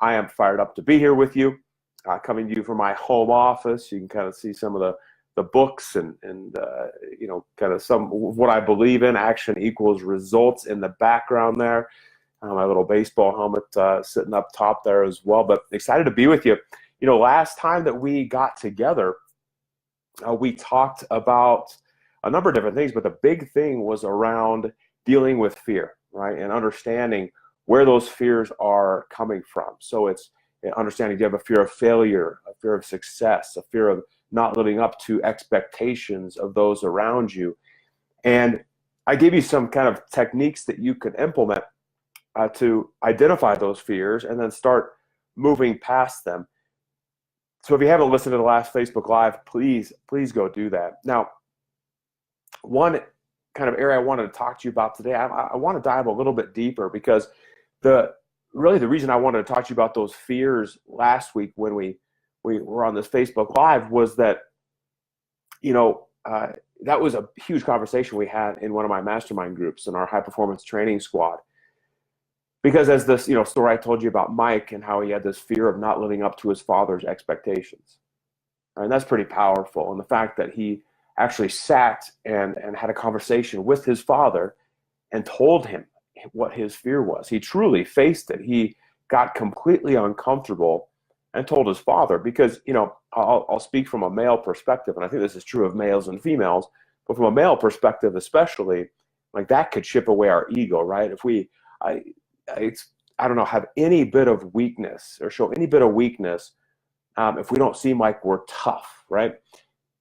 I am fired up to be here with you, coming to you from my home office. You can kind of see some of the books and kind of some of what I believe in. Action equals results in the background there. My little baseball helmet sitting up top there as well. But excited to be with you. Last time that we got together, we talked about a number of different things, but the big thing was around dealing with fear, right? And understanding where those fears are coming from. So it's understanding, do you have a fear of failure, a fear of success, a fear of not living up to expectations of those around you? And I gave you some kind of techniques that you could implement to identify those fears and then start moving past them. So if you haven't listened to the last Facebook Live, please go do that. Now, one kind of area I wanted to talk to you about today, I want to dive a little bit deeper, because the reason I wanted to talk to you about those fears last week when we were on this Facebook Live was that, that was a huge conversation we had in one of my mastermind groups in our high performance training squad. Because as this, story I told you about Mike and how he had this fear of not living up to his father's expectations. And that's pretty powerful. And the fact that he actually sat and had a conversation with his father and told him what his fear was. He truly faced it. He got completely uncomfortable and told his father, because, I'll speak from a male perspective, and I think this is true of males and females, but from a male perspective especially, like that could chip away our ego, right? If I don't know, have any bit of weakness or show any bit of weakness, if we don't seem like we're tough, right?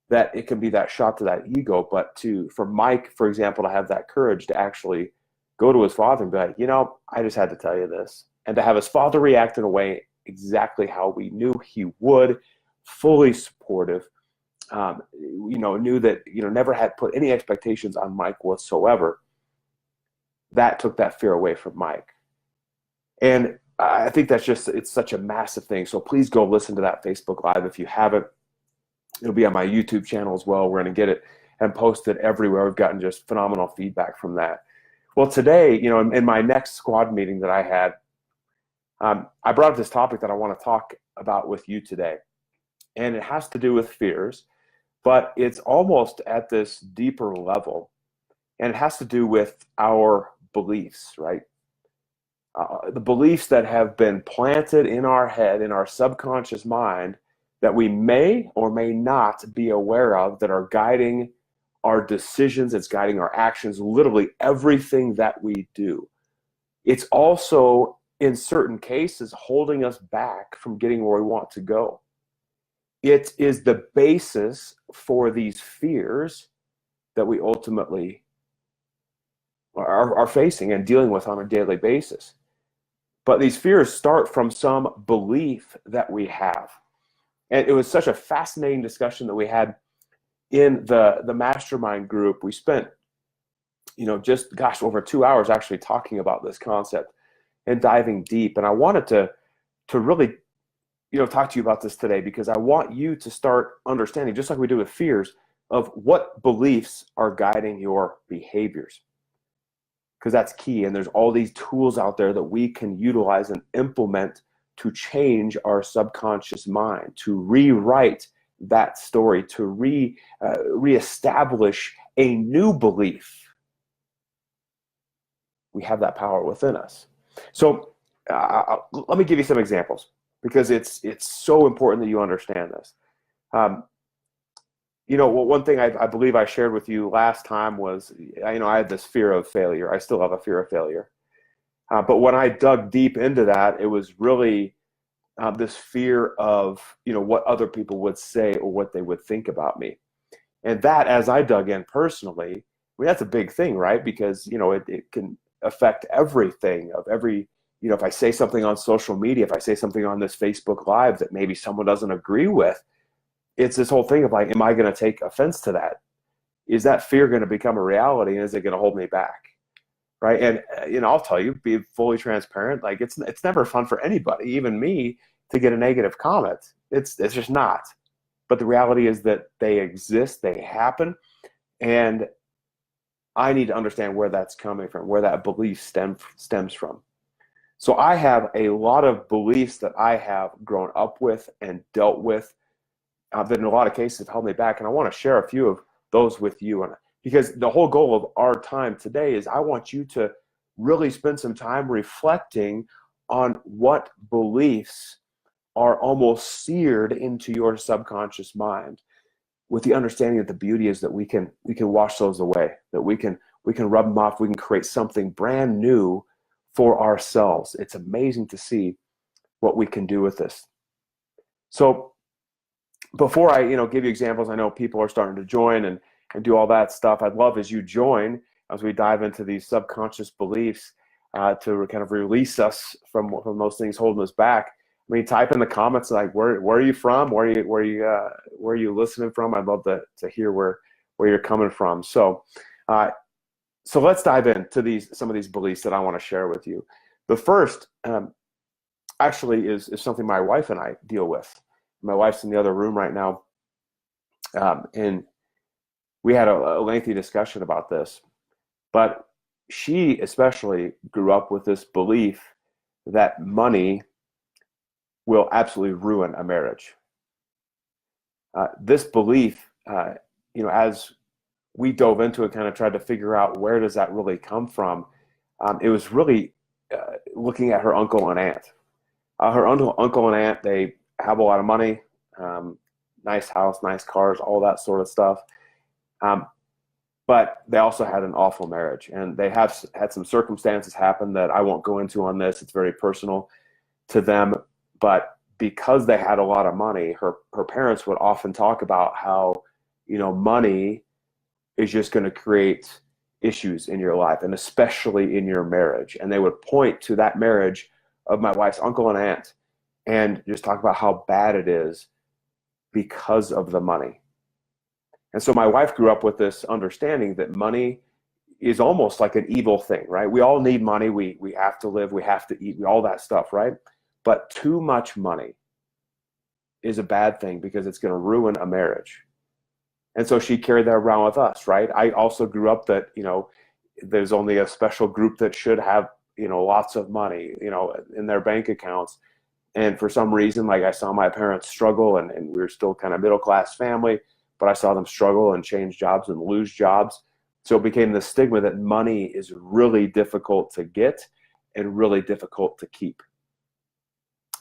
That it can be that shot to that ego. But for Mike, for example, to have that courage to actually go to his father and be like, I just had to tell you this. And to have his father react in a way exactly how we knew he would, fully supportive, knew that, never had put any expectations on Mike whatsoever. That took that fear away from Mike. And I think it's such a massive thing. So please go listen to that Facebook Live if you haven't. It'll be on my YouTube channel as well. We're going to get it and post it everywhere. We've gotten just phenomenal feedback from that. Well, today, in my next squad meeting that I had, I brought up this topic that I want to talk about with you today. And it has to do with fears, but it's almost at this deeper level. And it has to do with our beliefs, right? The beliefs that have been planted in our head, in our subconscious mind, that we may or may not be aware of, that are guiding our decisions, it's guiding our actions, literally everything that we do. It's also, in certain cases, holding us back from getting where we want to go. It is the basis for these fears that we ultimately are facing and dealing with on a daily basis. But these fears start from some belief that we have. And it was such a fascinating discussion that we had in the mastermind group. We spent, over 2 hours actually talking about this concept and diving deep. And I wanted to really, talk to you about this today, because I want you to start understanding, just like we do with fears, of what beliefs are guiding your behaviors. Because that's key. And there's all these tools out there that we can utilize and implement to change our subconscious mind, to rewrite that story, to reestablish a new belief. We have that power within us. So let me give you some examples, because it's so important that you understand this. One thing I believe I shared with you last time was, I had this fear of failure. I still have a fear of failure. But when I dug deep into that, it was really this fear of, what other people would say or what they would think about me. And that, as I dug in personally, that's a big thing, right? Because, it can affect everything of every, if I say something on social media, if I say something on this Facebook Live that maybe someone doesn't agree with, it's this whole thing of like, am I going to take offense to that? Is that fear going to become a reality, and is it going to hold me back? Right? And I'll tell you, be fully transparent. Like it's never fun for anybody, even me, to get a negative comment. It's just not. But the reality is that they exist, they happen, and I need to understand where that's coming from, where that belief stems from. So I have a lot of beliefs that I have grown up with and dealt with that in a lot of cases have held me back. And I want to share a few of those with you. And because the whole goal of our time today is I want you to really spend some time reflecting on what beliefs are almost seared into your subconscious mind, with the understanding that the beauty is that we can wash those away, that we can rub them off, we can create something brand new for ourselves. It's amazing to see what we can do with this. So before I give you examples, I know people are starting to join and do all that stuff. I'd love as you join, as we dive into these subconscious beliefs, to kind of release us from those things holding us back. I mean, type in the comments like where are you from? Where are you listening from? I'd love to hear where you're coming from. So so let's dive into some of these beliefs that I want to share with you. The first actually is something my wife and I deal with. My wife's in the other room right now, and we had a lengthy discussion about this. But she especially grew up with this belief that money will absolutely ruin a marriage. This belief, as we dove into it, kind of tried to figure out where does that really come from. It was really looking at her uncle and aunt. Her uncle and aunt, they have a lot of money, nice house, nice cars, all that sort of stuff. But they also had an awful marriage, and they have had some circumstances happen that I won't go into on this. It's very personal to them. But because they had a lot of money, her parents would often talk about how, money is just going to create issues in your life, and especially in your marriage. And they would point to that marriage of my wife's uncle and aunt and just talk about how bad it is because of the money. And so my wife grew up with this understanding that money is almost like an evil thing, right? We all need money. We have to live. We have to eat. All that stuff, right? But too much money is a bad thing because it's going to ruin a marriage. And so she carried that around with us, right? I also grew up that, there's only a special group that should have, lots of money, in their bank accounts. And for some reason, like I saw my parents struggle, and we were still kind of middle-class family, but I saw them struggle and change jobs and lose jobs. So it became the stigma that money is really difficult to get and really difficult to keep.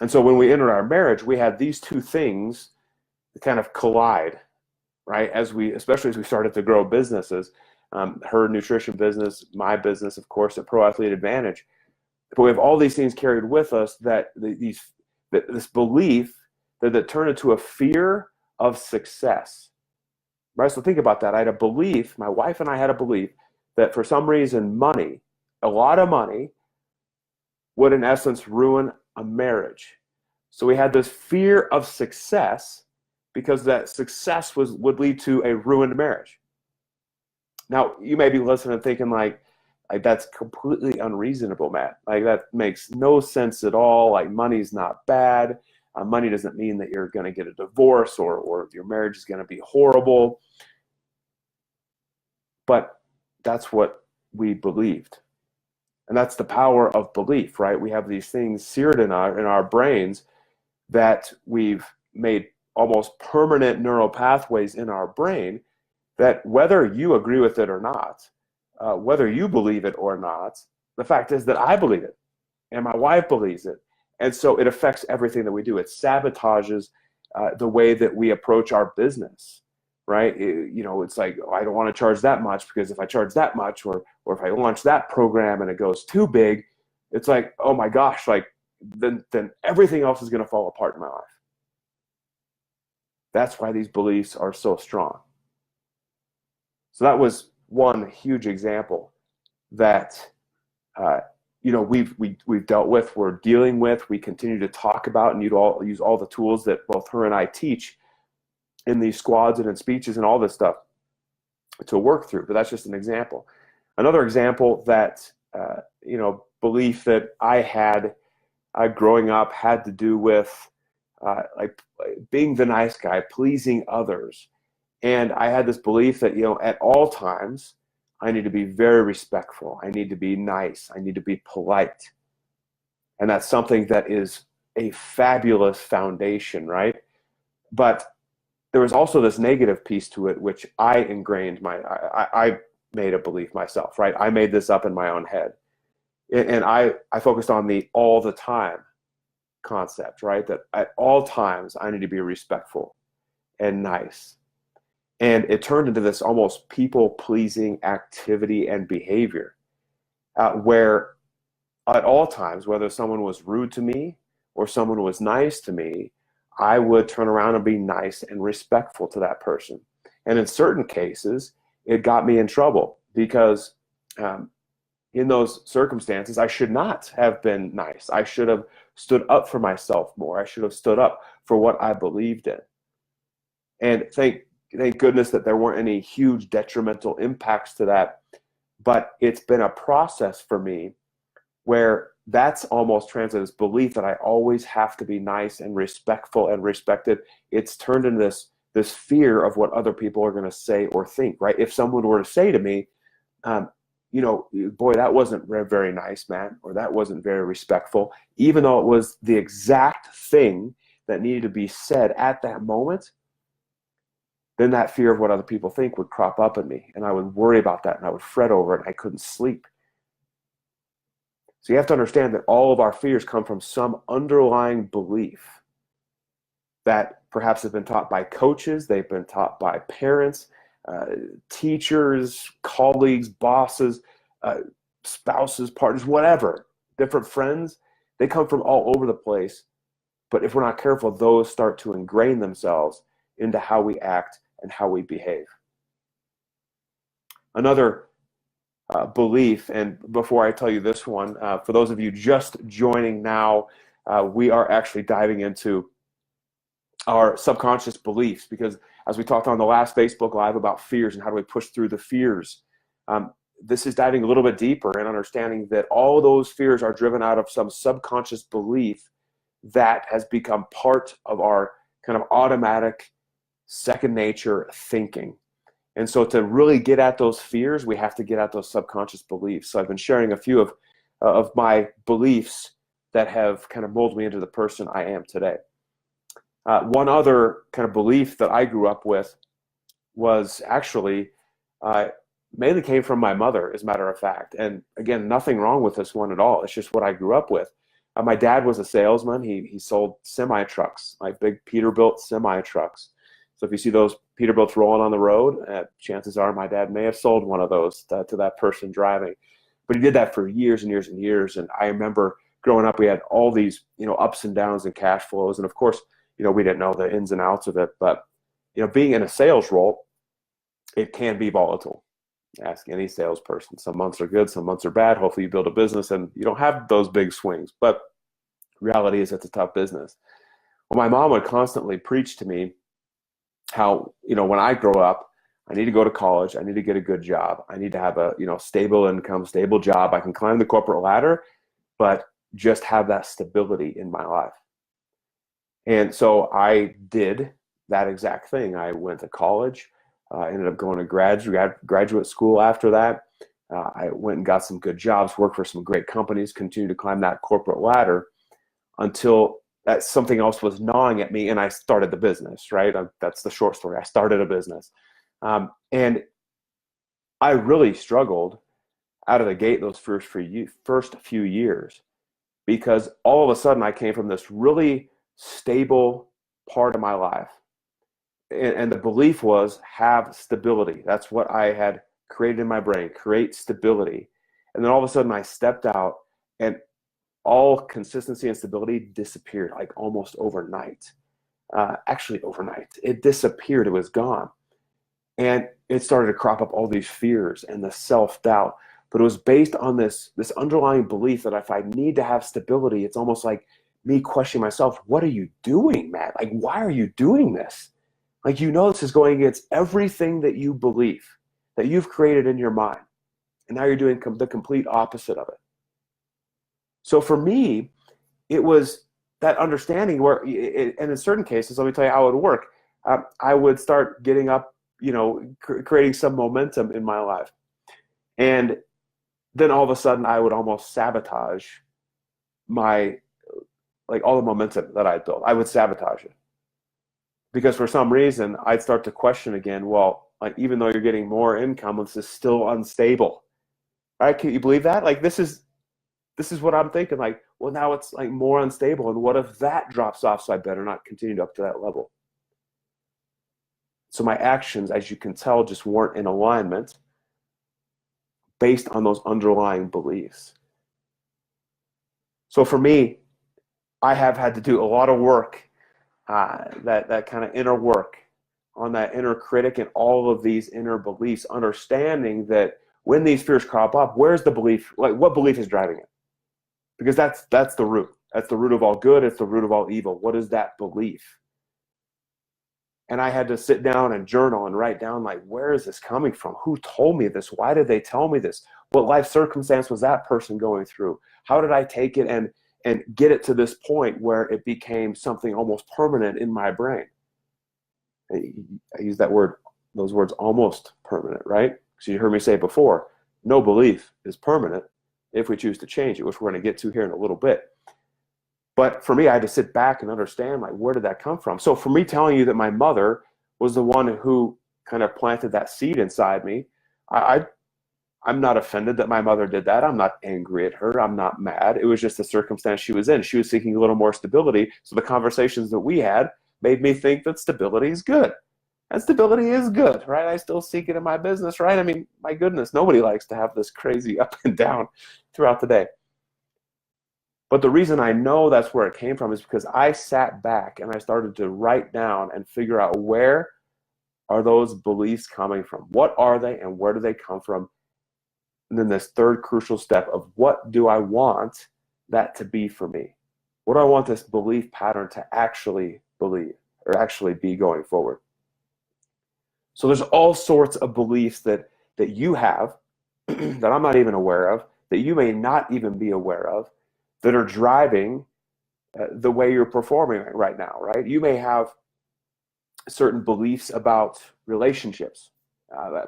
And so when we entered our marriage, we had these two things kind of collide, right? Especially as we started to grow businesses, her nutrition business, my business, of course, at Pro Athlete Advantage. But we have all these things carried with us that this belief that turned into a fear of success, right? So think about that. I had a belief, my wife and I had a belief that for some reason money, a lot of money, would in essence ruin a marriage. So we had this fear of success because that success would lead to a ruined marriage. Now, you may be listening and thinking like that's completely unreasonable, Matt. Like that makes no sense at all. Like money's not bad. Money doesn't mean that you're going to get a divorce or your marriage is going to be horrible. But that's what we believed. And that's the power of belief, right? We have these things seared in our brains that we've made almost permanent neural pathways in our brain that whether you agree with it or not, whether you believe it or not, the fact is that I believe it and my wife believes it. And so it affects everything that we do. It sabotages the way that we approach our business, right? It's like, oh, I don't want to charge that much because if I charge that much or if I launch that program and it goes too big, it's like, oh my gosh, like then everything else is going to fall apart in my life. That's why these beliefs are so strong. So that was one huge example that we've dealt with, we're dealing with, we continue to talk about, and use all the tools that both her and I teach in these squads and in speeches and all this stuff to work through. But that's just an example. Another example that belief that I had growing up had to do with like being the nice guy, pleasing others. And I had this belief that, at all times, I need to be very respectful. I need to be nice. I need to be polite. And that's something that is a fabulous foundation, right? But there was also this negative piece to it, which I ingrained I made a belief myself, right? I made this up in my own head. And I focused on the all the time concept, right? That at all times I need to be respectful and nice. And it turned into this almost people pleasing activity and behavior where at all times, whether someone was rude to me or someone was nice to me, I would turn around and be nice and respectful to that person. And in certain cases, it got me in trouble because in those circumstances, I should not have been nice. I should have stood up for myself more. I should have stood up for what I believed in. And thank goodness that there weren't any huge detrimental impacts to that. But it's been a process for me where that's almost translated as belief that I always have to be nice and respectful and respected. It's turned into this fear of what other people are going to say or think, right? If someone were to say to me, boy, that wasn't very nice, man, or that wasn't very respectful, even though it was the exact thing that needed to be said at that moment, then that fear of what other people think would crop up in me, and I would worry about that, and I would fret over it, and I couldn't sleep. So you have to understand that all of our fears come from some underlying belief that perhaps has been taught by coaches, they've been taught by parents, teachers, colleagues, bosses, spouses, partners, whatever, different friends. They come from all over the place. But if we're not careful, those start to ingrain themselves into how we act and how we behave. Another belief, and before I tell you this one, for those of you just joining now, we are actually diving into our subconscious beliefs, because as we talked on the last Facebook Live about fears and how do we push through the fears, this is diving a little bit deeper and understanding that all those fears are driven out of some subconscious belief that has become part of our kind of automatic second nature thinking. And so to really get at those fears, we have to get at those subconscious beliefs. So I've been sharing a few of my beliefs that have kind of molded me into the person I am today. One other kind of belief that I grew up with was actually mainly came from my mother, as a matter of fact. And again, nothing wrong with this one at all. It's just what I grew up with. My dad was a salesman. He sold semi-trucks, like big Peterbilt semi-trucks. So if you see those Peterbilts rolling on the road, chances are my dad may have sold one of those to that person driving. But he did that for years and years and years. And I remember growing up, we had all these, ups and downs and cash flows. And of course, we didn't know the ins and outs of it. But, being in a sales role, it can be volatile. Ask any salesperson. Some months are good, some months are bad. Hopefully you build a business and you don't have those big swings. But reality is it's a tough business. Well, my mom would constantly preach to me how, when I grow up, I need to go to college. I need to get a good job. I need to have a, stable income, stable job. I can climb the corporate ladder, but just have that stability in my life. And so I did that exact thing. I went to college. I ended up going to graduate school after that. I went and got some good jobs, worked for some great companies, continued to climb that corporate ladder until that something else was gnawing at me, and I started the business, right? That's the short story. I started a business. And I really struggled out of the gate those first few years, because all of a sudden I came from this really stable part of my life. And the belief was have stability. That's what I had created in my brain, create stability. And then all of a sudden I stepped out and all consistency and stability disappeared, like almost overnight. Actually overnight, it disappeared, it was gone. And it started to crop up all these fears and the self-doubt. But it was based on this underlying belief that if I need to have stability, it's almost like me questioning myself, what are you doing, Matt? Like, why are you doing this? Like, this is going against everything that you believe, that you've created in your mind. And now you're doing the complete opposite of it. So for me, it was that understanding where, and in certain cases, let me tell you how it would work. I would start getting up, creating some momentum in my life. And then all of a sudden I would almost sabotage my, like all the momentum that I built. I would sabotage it because for some reason I'd start to question again, well, like even though you're getting more income, this is still unstable. Right? Can you believe that? Like this is what I'm thinking. Like, well, now it's like more unstable. And what if that drops off? So I better not continue up to that level. So my actions, as you can tell, just weren't in alignment based on those underlying beliefs. So for me, I have had to do a lot of work, that kind of inner work on that inner critic and all of these inner beliefs, understanding that when these fears crop up, where's the belief? Like what belief is driving it? Because that's the root. That's the root of all good. It's the root of all evil. What is that belief? And I had to sit down and journal and write down, like, where is this coming from? Who told me this? Why did they tell me this? What life circumstance was that person going through? How did I take it and get it to this point where it became something almost permanent in my brain? I use those words, almost permanent, right? So you heard me say before, no belief is permanent if we choose to change it, which we're going to get to here in a little bit. But for me, I had to sit back and understand, like, where did that come from? So for me telling you that my mother was the one who kind of planted that seed inside me, I'm not offended that my mother did that. I'm not angry at her. I'm not mad. It was just the circumstance she was in. She was seeking a little more stability. So the conversations that we had made me think that stability is good. And stability is good, right? I still seek it in my business, right? I mean, my goodness, nobody likes to have this crazy up and down throughout the day. But the reason I know that's where it came from is because I sat back and I started to write down and figure out, where are those beliefs coming from? What are they and where do they come from? And then this third crucial step of, what do I want that to be for me? What do I want this belief pattern to actually believe or actually be going forward? So there's all sorts of beliefs that you have that I'm not even aware of, that you may not even be aware of, that are driving the way you're performing right now, right? You may have certain beliefs about relationships,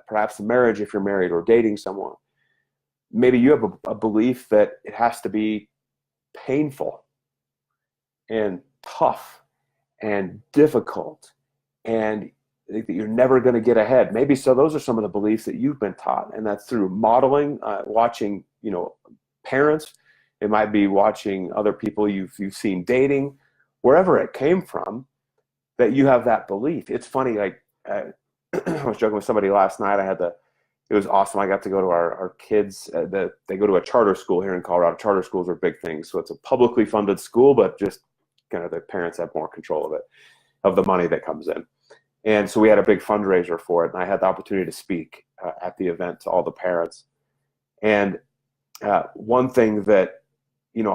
perhaps marriage if you're married or dating someone. Maybe you have a belief that it has to be painful and tough and difficult and that you're never going to get ahead. Maybe so those are some of the beliefs that you've been taught, and that's through modeling, watching, parents. It might be watching other people you've seen dating, wherever it came from, that you have that belief. It's funny, like I was joking with somebody last night. It was awesome. I got to go to our kids. They go to a charter school here in Colorado. Charter schools are big things. So it's a publicly funded school, but just kind of the parents have more control of it, of the money that comes in. And so we had a big fundraiser for it. And I had the opportunity to speak at the event to all the parents. And one thing that,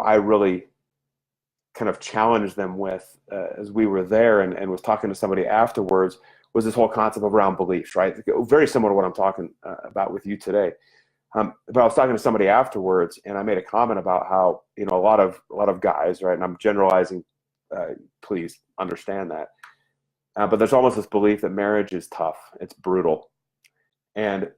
I really kind of challenged them with as we were there and was talking to somebody afterwards was this whole concept of around beliefs, right? Very similar to what I'm talking about with you today. But I was talking to somebody afterwards, and I made a comment about how, a lot of guys, right? And I'm generalizing, please understand that. But there's almost this belief that marriage is tough. It's brutal. And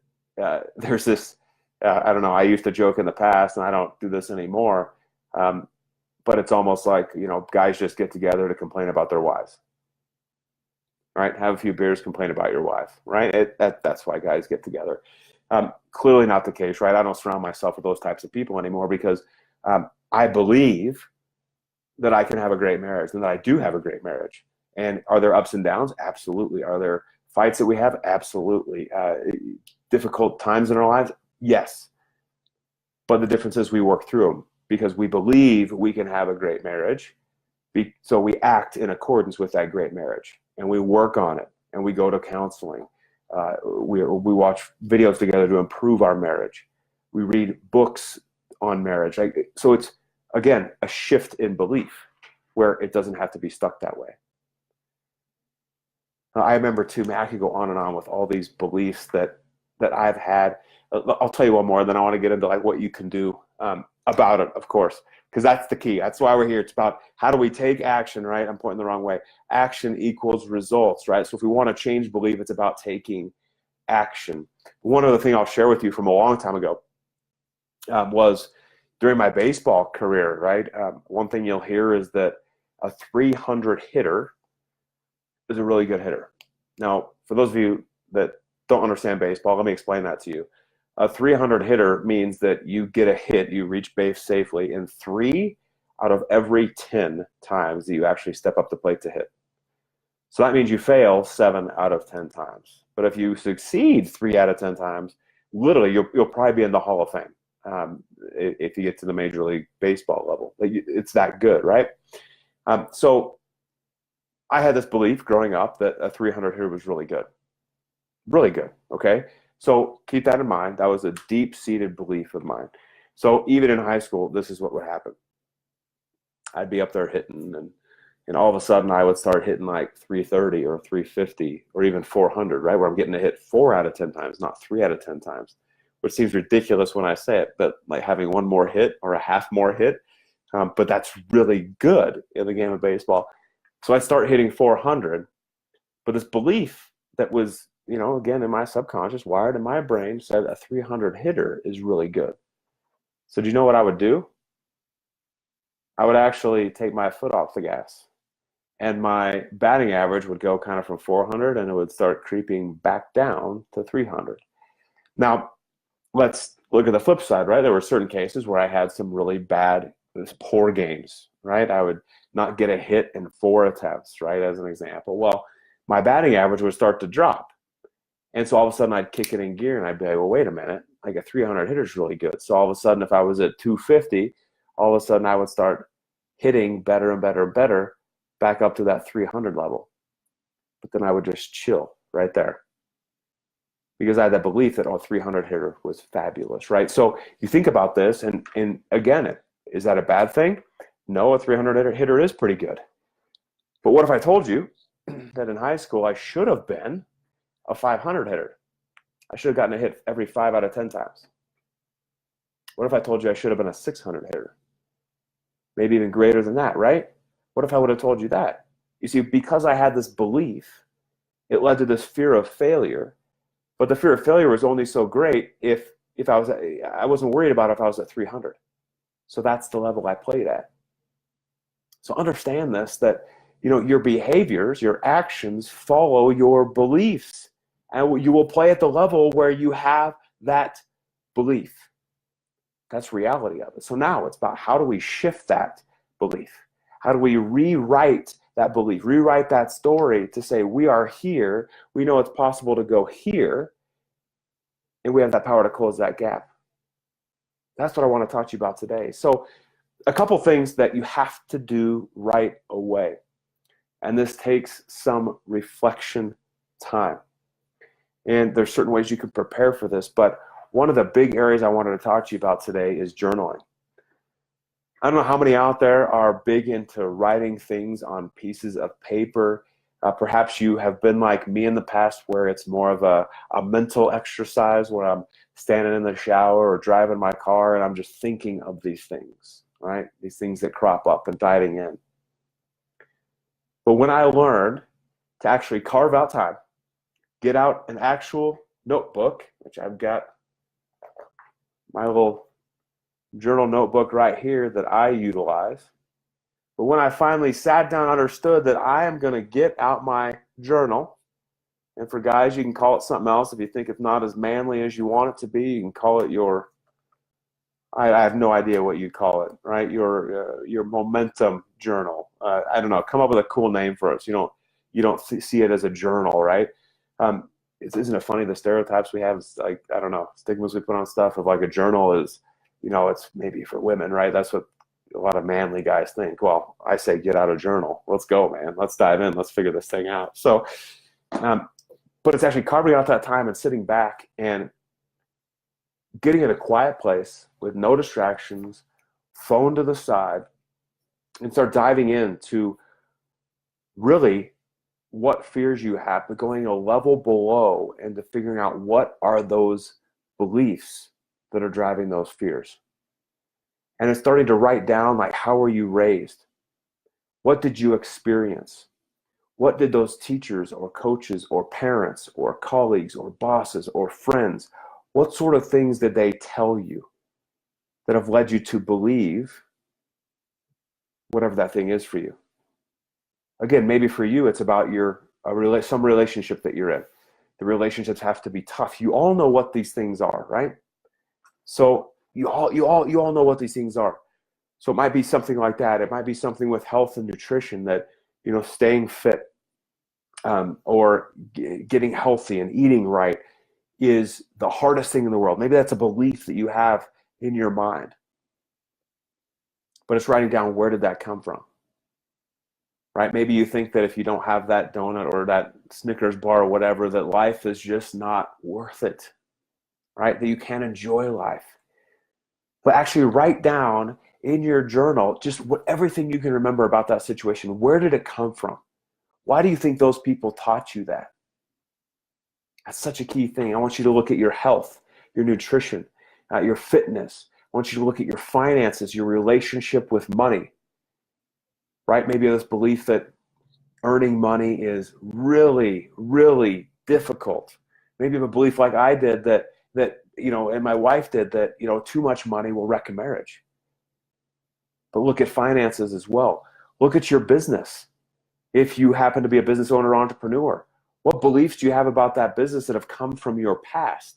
there's this, I don't know, I used to joke in the past, and I don't do this anymore. But it's almost like, guys just get together to complain about their wives, right? Have a few beers, complain about your wife, right? That's why guys get together. Clearly not the case, right? I don't surround myself with those types of people anymore because I believe that I can have a great marriage and that I do have a great marriage. And are there ups and downs? Absolutely. Are there fights that we have? Absolutely. Difficult times in our lives? Yes. But the difference is we work through them because we believe we can have a great marriage. So we act in accordance with that great marriage and we work on it and we go to counseling. We watch videos together to improve our marriage. We read books on marriage. So it's, again, a shift in belief where it doesn't have to be stuck that way. I remember too, man, I could go on and on with all these beliefs that I've had. I'll tell you one more, then I want to get into like what you can do about it, of course, because that's the key. That's why we're here. It's about how do we take action, right? I'm pointing the wrong way. Action equals results, right? So if we want to change belief, it's about taking action. One other thing I'll share with you from a long time ago was, During my baseball career, right, one thing you'll hear is that a 300 hitter is a really good hitter. Now, for those of you that don't understand baseball, let me explain that to you. A 300 hitter means that you get a hit, you reach base safely in 3 out of every 10 times that you actually step up the plate to hit. So that means you fail 7 out of 10 times. But if you succeed 3 out of 10 times, literally you'll probably be in the Hall of Fame if you get to the Major League Baseball level. It's that good, right? So I had this belief growing up that a 300 hitter was really good. Really good, okay? So keep that in mind. That was a deep-seated belief of mine. So even in high school, this is what would happen. I'd be up there hitting, and all of a sudden I would start hitting like 330 or 350 or even 400, right? Where I'm getting to hit 4 out of 10 times, not 3 out of 10 times, which seems ridiculous when I say it, but like having one more hit or a half more hit, but that's really good in the game of baseball. So I start hitting 400, but this belief that was, again, in my subconscious, wired in my brain, said a 300 hitter is really good. So do you know what I would do? I would actually take my foot off the gas, and my batting average would go kind of from 400 and it would start creeping back down to 300. Now, let's look at the flip side, right? There were certain cases where I had some really bad, poor games, right? I would not get a hit in 4 attempts, right, as an example. Well, my batting average would start to drop. And so all of a sudden I'd kick it in gear and I'd be like, well, wait a minute, like a 300 hitter is really good. So all of a sudden, if I was at 250, all of a sudden I would start hitting better and better and better back up to that 300 level. But then I would just chill right there because I had that belief that, 300 hitter was fabulous, right? So you think about this, and again, is that a bad thing? No, a 300 hitter is pretty good. But what if I told you that in high school I should have been a 500 hitter? I should have gotten a hit every 5 out of 10 times. What if I told you I should have been a 600 hitter? Maybe even greater than that, right? What if I would have told you that? You see, because I had this belief, it led to this fear of failure. But the fear of failure was only so great if I wasn't worried about if I was at 300. So that's the level I played at. So understand this, that your behaviors, your actions follow your beliefs. And you will play at the level where you have that belief. That's reality of it. So now it's about how do we shift that belief? How do we rewrite that belief, rewrite that story to say we are here, we know it's possible to go here, and we have that power to close that gap. That's what I want to talk to you about today. So a couple things that you have to do right away. And this takes some reflection time. And there's certain ways you can prepare for this, but one of the big areas I wanted to talk to you about today is journaling. I don't know how many out there are big into writing things on pieces of paper. Perhaps you have been like me in the past where it's more of a mental exercise where I'm standing in the shower or driving my car and I'm just thinking of these things, right? These things that crop up and diving in. But when I learned to actually carve out time, get out an actual notebook, which I've got my little journal notebook right here that I utilize. But when I finally sat down and understood that I am going to get out my journal, and for guys, you can call it something else if you think it's not as manly as you want it to be. You can call it your, I have no idea what you call it, right? Your momentum journal. I don't know. Come up with a cool name for us. You don't see it as a journal, right? Isn't it funny the stereotypes we have? Like, I don't know, stigmas we put on stuff of like a journal is, it's maybe for women, right? That's what a lot of manly guys think. Well, I say get out a journal. Let's go, man. Let's dive in. Let's figure this thing out. So, but it's actually carving out that time and sitting back and getting in a quiet place with no distractions, phone to the side, and start diving into really what fears you have, but going a level below into figuring out what are those beliefs that are driving those fears. And it's starting to write down, like, how were you raised? What did you experience? What did those teachers or coaches or parents or colleagues or bosses or friends, what sort of things did they tell you? that have led you to believe whatever that thing is for you. Again, maybe for you, it's about some relationship that you're in. The relationships have to be tough. You all know what these things are, right? So you all know what these things are. So it might be something like that. It might be something with health and nutrition, that, staying fit, or getting healthy and eating right is the hardest thing in the world. Maybe that's a belief that you have in your mind. But it's writing down, where did that come from? Right? Maybe you think that if you don't have that donut or that Snickers bar or whatever, that life is just not worth it, right? That you can't enjoy life. But actually write down in your journal just everything you can remember about that situation. Where did it come from? Why do you think those people taught you that? That's such a key thing. I want you to look at your health, your nutrition, your fitness. I want you to look at your finances, your relationship with money, right? Maybe this belief that earning money is really, really difficult. Maybe you have a belief like I did that and my wife did, that, too much money will wreck a marriage. But look at finances as well. Look at your business. If you happen to be a business owner or entrepreneur, what beliefs do you have about that business that have come from your past,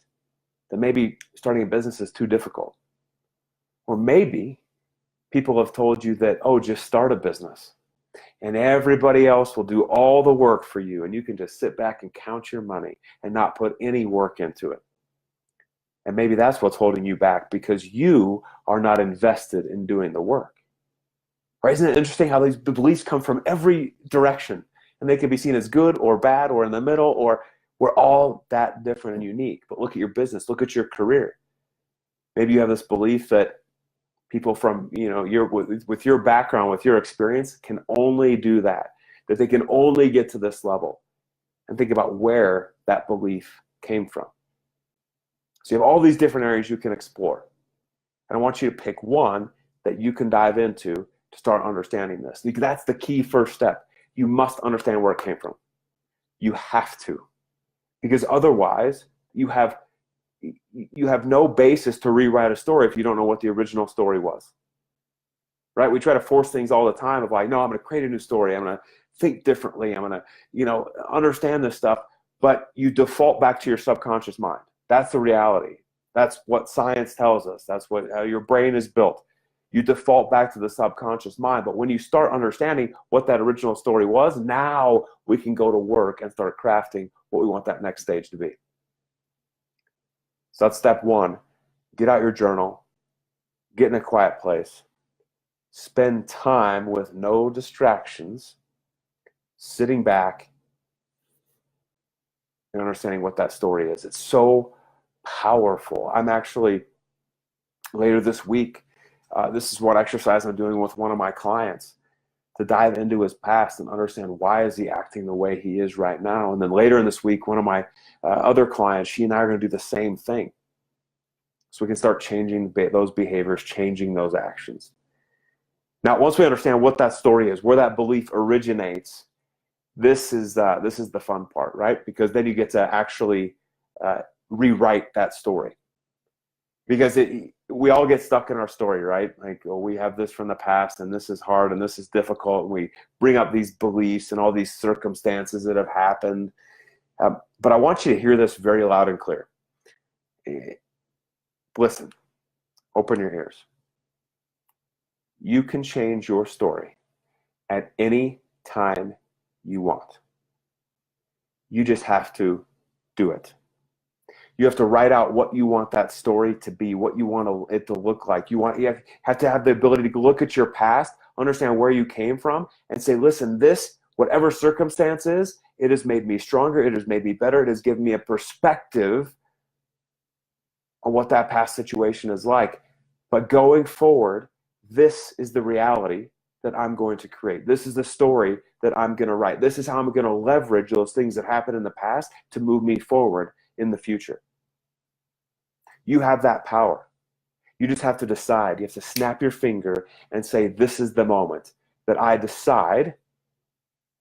that maybe starting a business is too difficult? Or maybe people have told you that, just start a business and everybody else will do all the work for you, and you can just sit back and count your money and not put any work into it. And maybe that's what's holding you back, because you are not invested in doing the work. Right? Isn't it interesting how these beliefs come from every direction, and they can be seen as good or bad or in the middle, or we're all that different and unique. But look at your business, look at your career. Maybe you have this belief that people from, with your background, with your experience, can only do that they can only get to this level. And think about where that belief came from. So you have all these different areas you can explore. And I want you to pick one that you can dive into to start understanding this. That's the key first step. You must understand where it came from. You have to. Because otherwise, you have no basis to rewrite a story if you don't know what the original story was. Right? We try to force things all the time of like, no, I'm going to create a new story. I'm going to think differently. I'm going to, understand this stuff. But you default back to your subconscious mind. That's the reality. That's what science tells us. That's how your brain is built. You default back to the subconscious mind. But when you start understanding what that original story was, now we can go to work and start crafting what we want that next stage to be. So that's step one. Get out your journal. Get in a quiet place. Spend time with no distractions, sitting back and understanding what that story is. It's so powerful. I'm actually, later this week, this is what exercise I'm doing with one of my clients, to dive into his past and understand why is he acting the way he is right now. And then later in this week, one of my other clients, she and I are going to do the same thing. So we can start changing those behaviors, changing those actions. Now, once we understand what that story is, where that belief originates, this is the fun part, right? Because then you get to actually rewrite that story. Because we all get stuck in our story, right? Like, we have this from the past, and this is hard, and this is difficult, and we bring up these beliefs and all these circumstances that have happened. But I want you to hear this very loud and clear. Listen, open your ears. You can change your story at any time you want. You just have to do it. You have to write out what you want that story to be, what you want it to look like. You have to have the ability to look at your past, understand where you came from, and say, listen, this, whatever circumstance is, it has made me stronger, it has made me better, it has given me a perspective on what that past situation is like. But going forward, this is the reality that I'm going to create. This is the story that I'm going to write. This is how I'm going to leverage those things that happened in the past to move me forward in the future. You have that power. You just have to decide. You have to snap your finger and say, this is the moment that I decide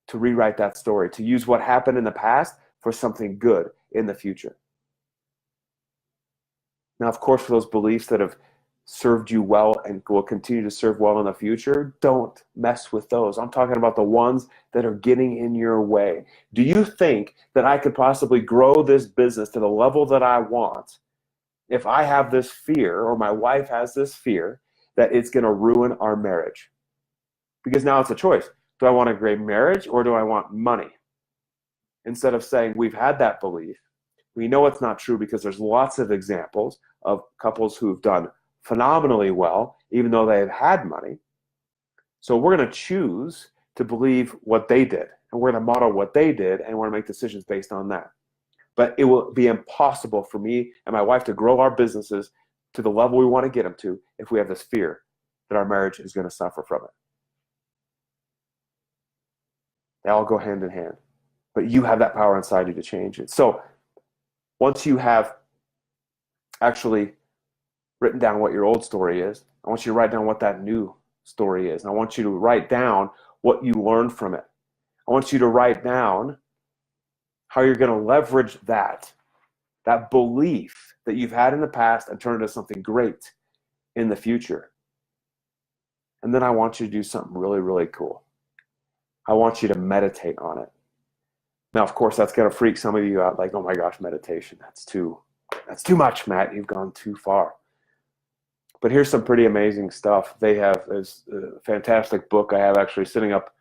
to rewrite that story, to use what happened in the past for something good in the future. Now, of course, for those beliefs that have served you well and will continue to serve well in the future, don't mess with those. I'm talking about the ones that are getting in your way. Do you think that I could possibly grow this business to the level that I want if I have this fear, or my wife has this fear, that it's going to ruin our marriage? Because now it's a choice. Do I want a great marriage, or do I want money? Instead of saying we've had that belief, we know it's not true because there's lots of examples of couples who've done phenomenally well, even though they've had money. So we're going to choose to believe what they did, and we're going to model what they did, and we're going to make decisions based on that. But it will be impossible for me and my wife to grow our businesses to the level we want to get them to if we have this fear that our marriage is going to suffer from it. They all go hand in hand. But you have that power inside you to change it. So once you have actually written down what your old story is, I want you to write down what that new story is. And I want you to write down what you learned from it. I want you to write down how you're going to leverage that belief that you've had in the past and turn it into something great in the future. And then I want you to do something really, really cool. I want you to meditate on it. Now, of course, that's going to freak some of you out, like, oh my gosh, meditation, that's too much, Matt. You've gone too far. But here's some pretty amazing stuff. They have this fantastic book I have actually sitting up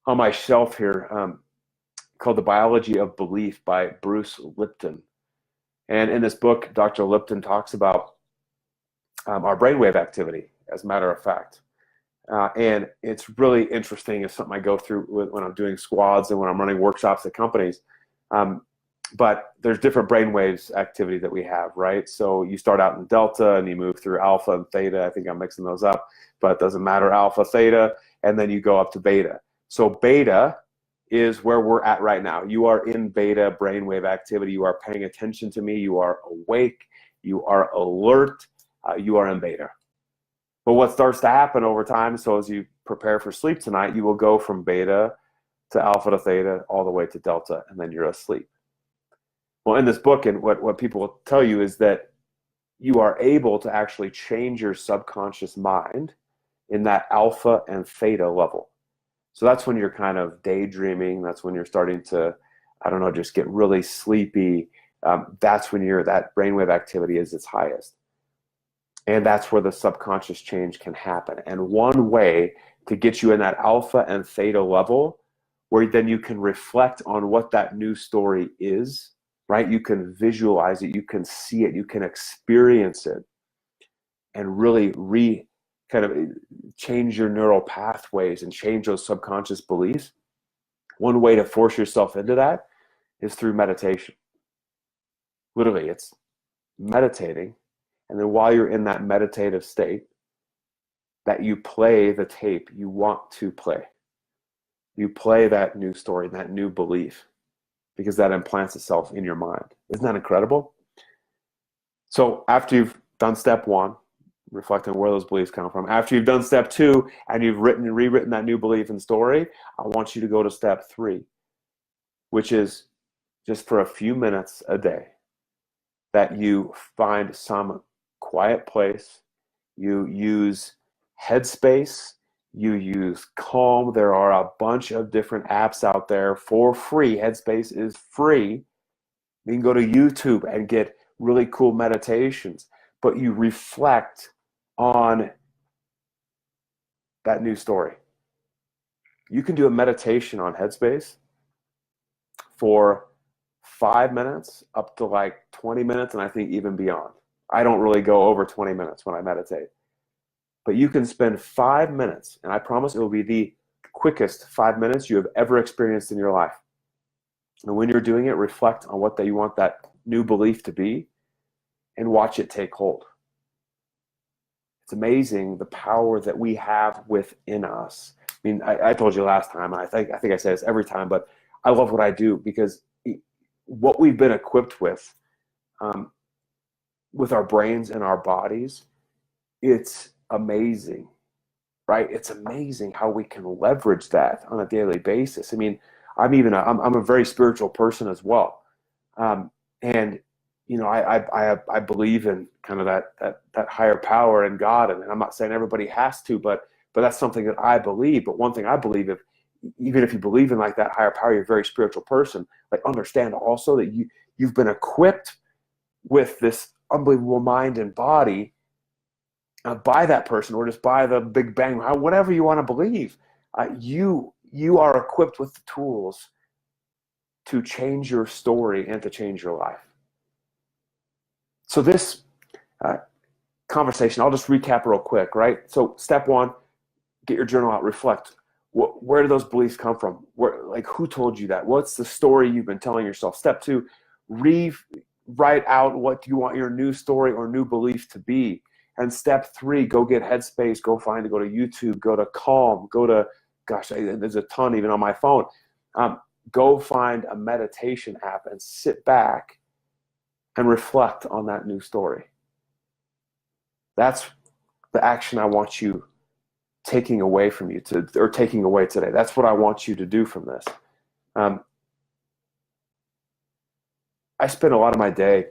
on my shelf here called The Biology of Belief by Bruce Lipton. And in this book, Dr. Lipton talks about our brainwave activity, as a matter of fact. And it's really interesting. It's something I go through when I'm doing squads and when I'm running workshops at companies. But there's different brainwaves activity that we have, right? So you start out in delta and you move through alpha and theta. I think I'm mixing those up, but it doesn't matter, alpha, theta, and then you go up to beta. So beta is where we're at right now. You are in beta brainwave activity. You are paying attention to me. You are awake. You are alert. You are in beta. But what starts to happen over time, so as you prepare for sleep tonight, you will go from beta to alpha to theta all the way to delta, and then you're asleep. Well, in this book, and what people will tell you is that you are able to actually change your subconscious mind in that alpha and theta level. So that's when you're kind of daydreaming. That's when you're starting to, I don't know, just get really sleepy. That's when that brainwave activity is its highest. And that's where the subconscious change can happen. And one way to get you in that alpha and theta level, where then you can reflect on what that new story is, right? You can visualize it, you can see it, you can experience it, and really kind of change your neural pathways and change those subconscious beliefs. One way to force yourself into that is through meditation. Literally, it's meditating. And then while you're in that meditative state, that you play the tape you want to play. You play that new story, that new belief, because that implants itself in your mind. Isn't that incredible? So after you've done step one, reflecting on where those beliefs come from, after you've done step two and you've rewritten that new belief and story, I want you to go to step three, which is just for a few minutes a day that you find some quiet place, you use Headspace, you use Calm. There are a bunch of different apps out there for free. Headspace is free. You can go to YouTube and get really cool meditations, but you reflect on that new story. You can do a meditation on Headspace for 5 minutes up to like 20 minutes, and I think even beyond. I don't really go over 20 minutes when I meditate. But you can spend 5 minutes, and I promise it will be the quickest 5 minutes you have ever experienced in your life. And when you're doing it, reflect on what you want that new belief to be and watch it take hold. It's amazing the power that we have within us. I mean, I told you last time, and I think I say this every time, but I love what I do because what we've been equipped with our brains and our bodies, it's amazing, right? It's amazing how we can leverage that on a daily basis. I mean, I'm a very spiritual person as well. And I believe in kind of that higher power in God, and I'm not saying everybody has to, but that's something that I believe. But one thing I believe, if even if you believe in like that higher power, you're a very spiritual person. Like understand also that you've been equipped with this unbelievable mind and body by that person, or just by the Big Bang, whatever you want to believe. You are equipped with the tools to change your story and to change your life. So this uh, conversation, I'll just recap real quick, right? So step one, get your journal out, reflect. Where do those beliefs come from? Like who told you that? What's the story you've been telling yourself? Step two, write out what you want your new story or new belief to be. And step three, go get Headspace, go to YouTube, go to Calm, gosh, there's a ton even on my phone. Go find a meditation app and sit back and reflect on that new story. That's the action I want you taking away from you taking away today. That's what I want you to do from this. I spend a lot of my day,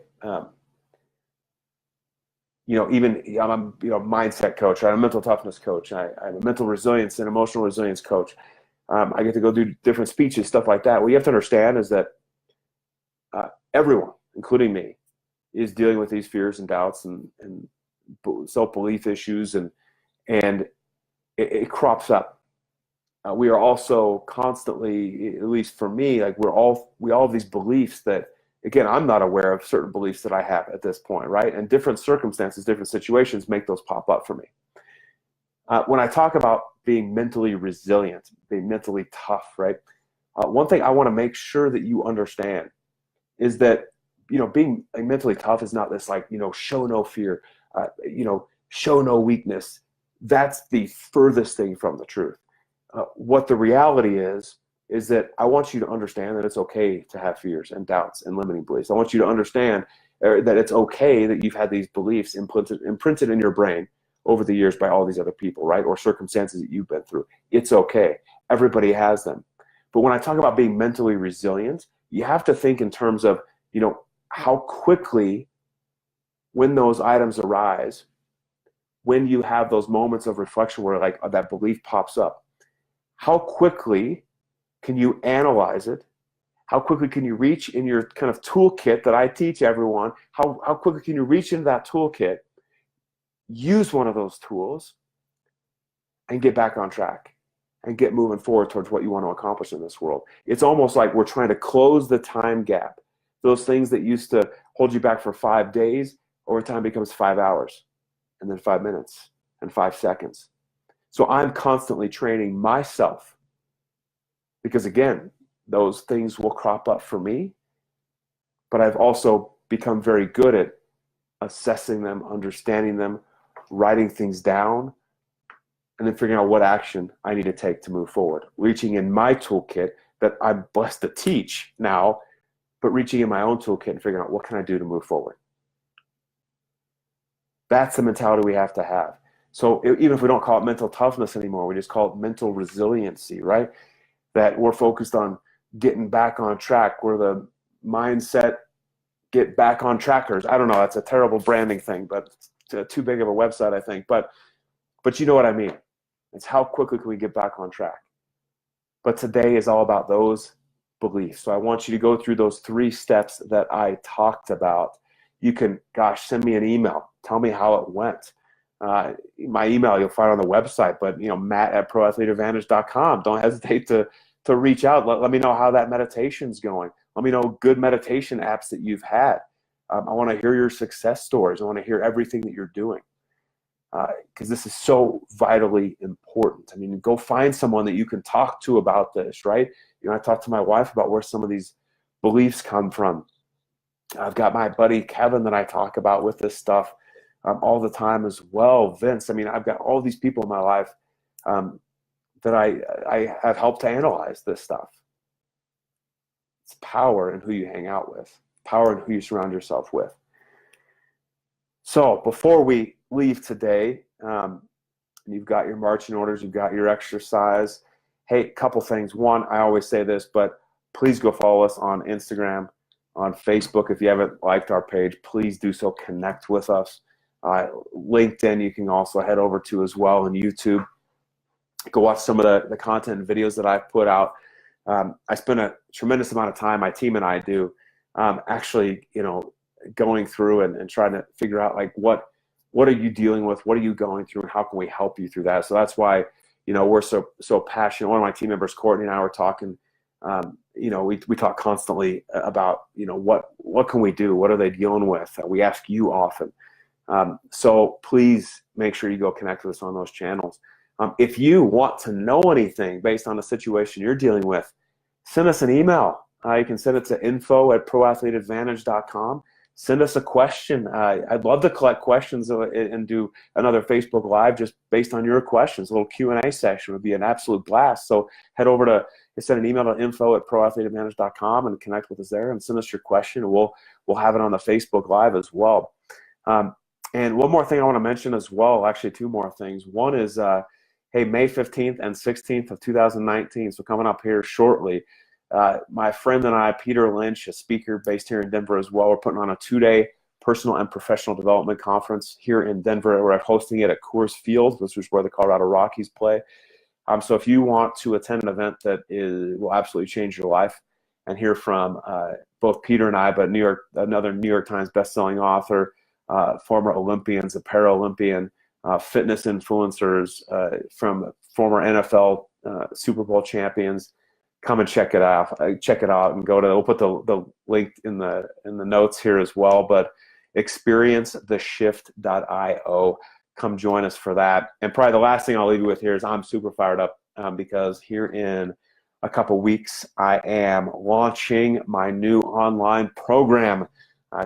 even I'm a mindset coach, I'm a mental toughness coach. I'm a mental resilience and emotional resilience coach. I get to go do different speeches, stuff like that. What you have to understand is that everyone, including me, is dealing with these fears and doubts and self-belief issues, and it crops up. We are also constantly, at least for me, like we all have these beliefs that, again, I'm not aware of certain beliefs that I have at this point, right? And different circumstances, different situations make those pop up for me. When I talk about being mentally resilient, being mentally tough, right? One thing I want to make sure that you understand is that, being mentally tough is not this like, show no fear, show no weakness. That's the furthest thing from the truth. What the reality is that I want you to understand that it's okay to have fears and doubts and limiting beliefs. I want you to understand that it's okay that you've had these beliefs imprinted in your brain over the years by all these other people, right? Or circumstances that you've been through. It's okay. Everybody has them. But when I talk about being mentally resilient, you have to think in terms of, how quickly, when those items arise, when you have those moments of reflection where like that belief pops up, how quickly can you analyze it? How quickly can you reach in your kind of toolkit that I teach everyone? How quickly can you reach into that toolkit, use one of those tools, and get back on track and get moving forward towards what you want to accomplish in this world? It's almost like we're trying to close the time gap. Those things that used to hold you back for 5 days, over time becomes 5 hours, and then 5 minutes, and 5 seconds. So I'm constantly training myself, because again, those things will crop up for me, but I've also become very good at assessing them, understanding them, writing things down, and then figuring out what action I need to take to move forward. Reaching in my toolkit that I'm blessed to teach now, but reaching in my own toolkit and figuring out what can I do to move forward. That's the mentality we have to have. So even if we don't call it mental toughness anymore, we just call it mental resiliency, right? That we're focused on getting back on track. We're the mindset get back on trackers. I don't know, that's a terrible branding thing, but it's too big of a website, I think. But you know what I mean. It's how quickly can we get back on track. But today is all about those beliefs. So I want you to go through those 3 steps that I talked about. You can, send me an email. Tell me how it went. My email you'll find on the website, but Matt@proathleteadvantage.com. Don't hesitate to reach out. Let me know how that meditation's going. Let me know good meditation apps that you've had. I want to hear your success stories. I want to hear everything that you're doing, because this is so vitally important. I mean, go find someone that you can talk to about this, right? I talk to my wife about where some of these beliefs come from. I've got my buddy Kevin that I talk about with this stuff all the time as well. Vince, I mean, I've got all these people in my life that I have helped to analyze this stuff. It's power in who you hang out with, power in who you surround yourself with. So before we leave today, you've got your marching orders, you've got your exercise. Hey, couple things. One, I always say this, but please go follow us on Instagram, on Facebook. If you haven't liked our page, please do so. Connect with us. LinkedIn, you can also head over to as well, and YouTube. Go watch some of the content and videos that I've put out. I spend a tremendous amount of time, my team and I do, actually, going through and trying to figure out, like, what are you dealing with? What are you going through, and how can we help you through that? So that's why, we're so passionate. One of my team members, Courtney, and I were talking. We talk constantly about, what can we do? What are they dealing with? We ask you often. So please make sure you go connect with us on those channels. If you want to know anything based on the situation you're dealing with, send us an email. You can send it to info@proathleteadvantage.com. Send us a question. I'd love to collect questions and do another Facebook Live just based on your questions. A little Q&A session would be an absolute blast. So head over to, send an email to info@proathleteadvantage.com and connect with us there and send us your question. And we'll have it on the Facebook Live as well. And one more thing I want to mention as well, actually two more things. One is, May 15th and 16th of 2019, so coming up here shortly, my friend and I, Peter Lynch, a speaker based here in Denver as well, we're putting on a 2-day personal and professional development conference here in Denver. We're hosting it at Coors Field, which is where the Colorado Rockies play. So if you want to attend an event that will absolutely change your life and hear from both Peter and I, but another New York Times bestselling author, former Olympians, a Paralympian, fitness influencers, from former NFL Super Bowl champions, come and check it out. And we'll put the link in the notes here as well. But experiencetheshift.io. Come join us for that. And probably the last thing I'll leave you with here is I'm super fired up because here in a couple weeks I am launching my new online program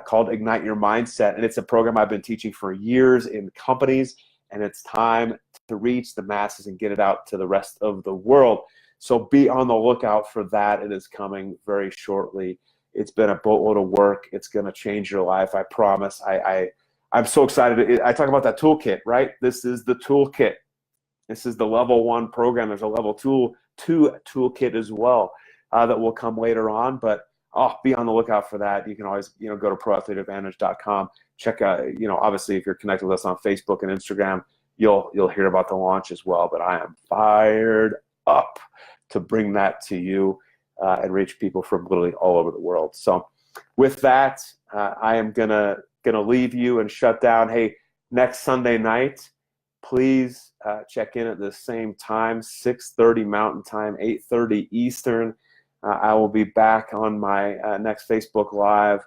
called Ignite Your Mindset. And it's a program I've been teaching for years in companies, and it's time to reach the masses and get it out to the rest of the world. So be on the lookout for that. It is coming very shortly. It's been a boatload of work. It's going to change your life, I promise. I'm so excited. I talk about that toolkit, right? This is the toolkit. This is the level 1 program. There's a level 2 toolkit as well that will come later on. But be on the lookout for that. You can always, go to proathleteadvantage.com. Check out, obviously if you're connected with us on Facebook and Instagram, you'll hear about the launch as well. But I am fired up to bring that to you and reach people from literally all over the world. So with that, I am gonna leave you and shut down. Hey, next Sunday night, please check in at the same time, 6:30 Mountain Time, 8:30 Eastern. I will be back on my next Facebook Live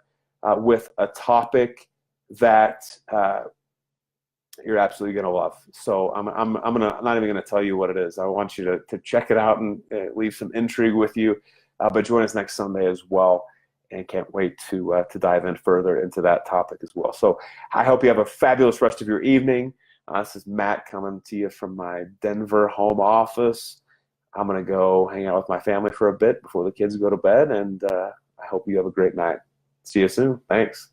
with a topic that you're absolutely going to love. So I'm not even going to tell you what it is. I want you to check it out and leave some intrigue with you. But join us next Sunday as well, and can't wait to dive in further into that topic as well. So I hope you have a fabulous rest of your evening. This is Matt coming to you from my Denver home office. I'm going to go hang out with my family for a bit before the kids go to bed, and I hope you have a great night. See you soon. Thanks.